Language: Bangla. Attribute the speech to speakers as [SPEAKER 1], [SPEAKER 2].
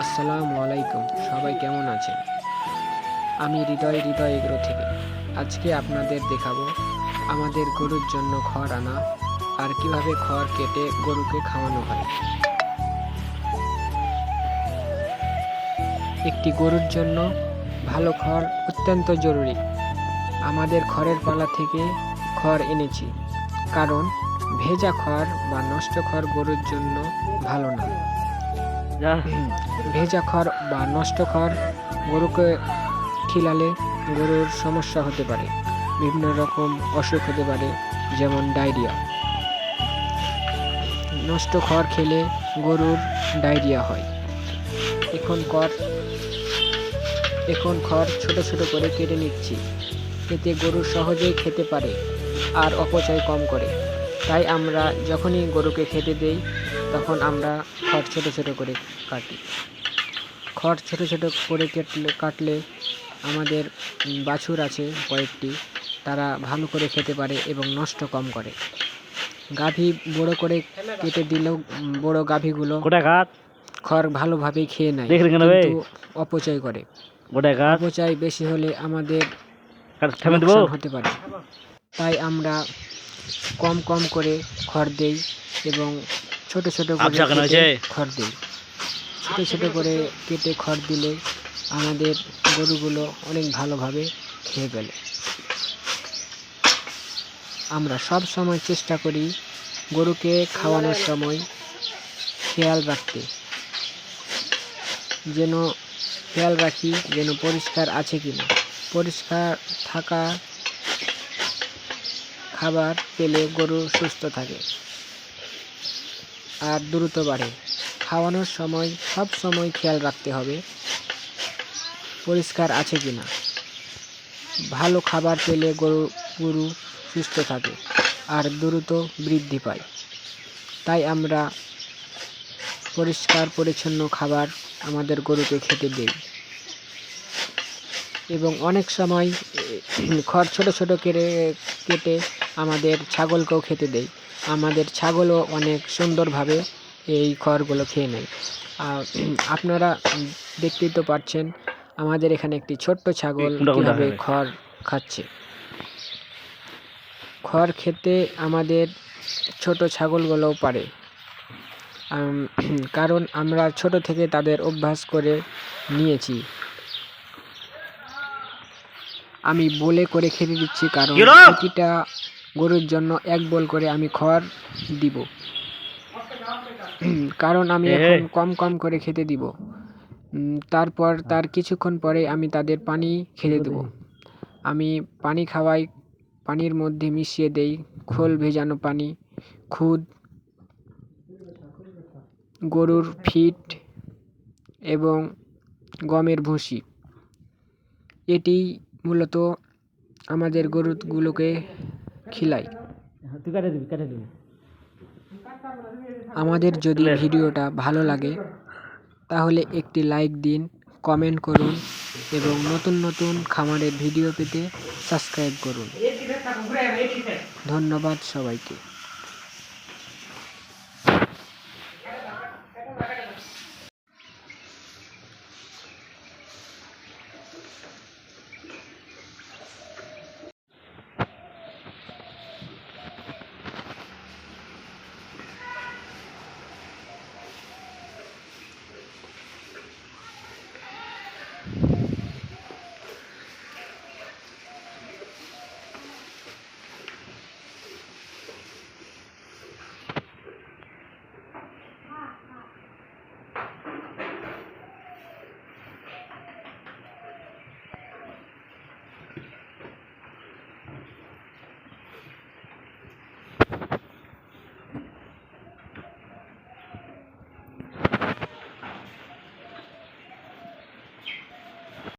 [SPEAKER 1] আসসালামু আলাইকুম, সবাই কেমন আছেন? আমি হৃদয় এগ্রো থেকে আজকে আপনাদের দেখাবো আমাদের গরুর জন্য খড় আনা আর কিভাবে খড় কেটে গরুকে খাওয়ানো হয়। একটি গরুর জন্য ভালো খড় অত্যন্ত জরুরি। আমাদের খড়ের পালা থেকে খড় এনেছি, কারণ ভেজা খড় বা নষ্ট খড় গরুর জন্য ভালো না। ভেজা খড় বা নষ্ট খড় গরুকে খিলালে গরুর সমস্যা হতে পারে, বিভিন্ন রকম অসুখ হতে পারে, যেমন ডায়রিয়া। নষ্ট খড় খেলে গরুর ডায়রিয়া হয়। এখন খড় ছোট ছোট করে কেটে নিচ্ছি, এতে গরু সহজেই খেতে পারে আর অপচয় কম করে। তাই আমরা যখনই গরুকে খেতে দেই তখন আমরা খড় ছোট ছোট করে কাটি। খড় ছোট ছোট করে কাটলে আমাদের বাছুর আছে কয়েকটি, তারা ভালো করে খেতে পারে এবং নষ্ট কম করে। গাভী বড় করে কেটে দিলেও বড় গাভীগুলো খড় ভালোভাবেই খেয়ে নেয়, কিন্তু অপচয় করে। অপচয় বেশি হলে আমাদের লোকসান হতে পারে। তাই আমরা কম কম করে খড় দেই এবং ছোট ছোট করে খড় দিই। ছোট ছোট করে কেটে খড় দিলে আমাদের গরুগুলো অনেক ভালোভাবে খেয়ে ফেলে। আমরা সব সময় চেষ্টা করি গরুকে খাওয়ানোর সময় খেয়াল রাখি যেন পরিষ্কার আছে কিনা। পরিষ্কার থাকা খাবার পেলে গরু সুস্থ থাকে আর দ্রুত বাড়ে। খাওয়ানোর সময় সব সময় খেয়াল রাখতে হবে পরিষ্কার আছে কিনা। ভালো খাবার পেলে গরু সুস্থ থাকে আর দ্রুত বৃদ্ধি পায়। তাই আমরা পরিষ্কার পরিচ্ছন্ন খাবার আমাদের গরুকে খেতে দিই এবং অনেক সময় খড় ছোট ছোট কেটে আমাদের ছাগলকেও খেতে দেই। আমাদের ছাগলও অনেক সুন্দরভাবে এই খড়গুলো খেয়ে নেয়। আপনারা দেখতেই তো পাচ্ছেন আমাদের এখানে একটি ছোট্ট ছাগল কীভাবে খড় খাচ্ছে। খড় খেতে আমাদের ছোট ছাগলগুলোও পারে, কারণ আমরা ছোট থেকে তাদের অভ্যাস করে নিয়েছি। আমি বলে করে খেতে দিচ্ছি, কারণ প্রতিটা গরুর জন্য এক বল করে আমি খড় দিব, কারণ আমি এখন কম কম করে খেতে দিব। তারপর তার কিছুক্ষণ পরে আমি তাদের পানি খেতে দেব। আমি পানি খাওয়াই, পানির মধ্যে মিশিয়ে দেই খোল ভেজানো পানি, খুদ, গরুর ফিট এবং গমের ভুসি। এটি মূলত আমাদের গরুগুলোকে খিলাই। আমাদের যদি ভিডিওটা ভালো লাগে তাহলে একটি লাইক দিন, কমেন্ট করুন এবং নতুন নতুন খামারের ভিডিও পেতে সাবস্ক্রাইব করুন। ধন্যবাদ সবাইকে।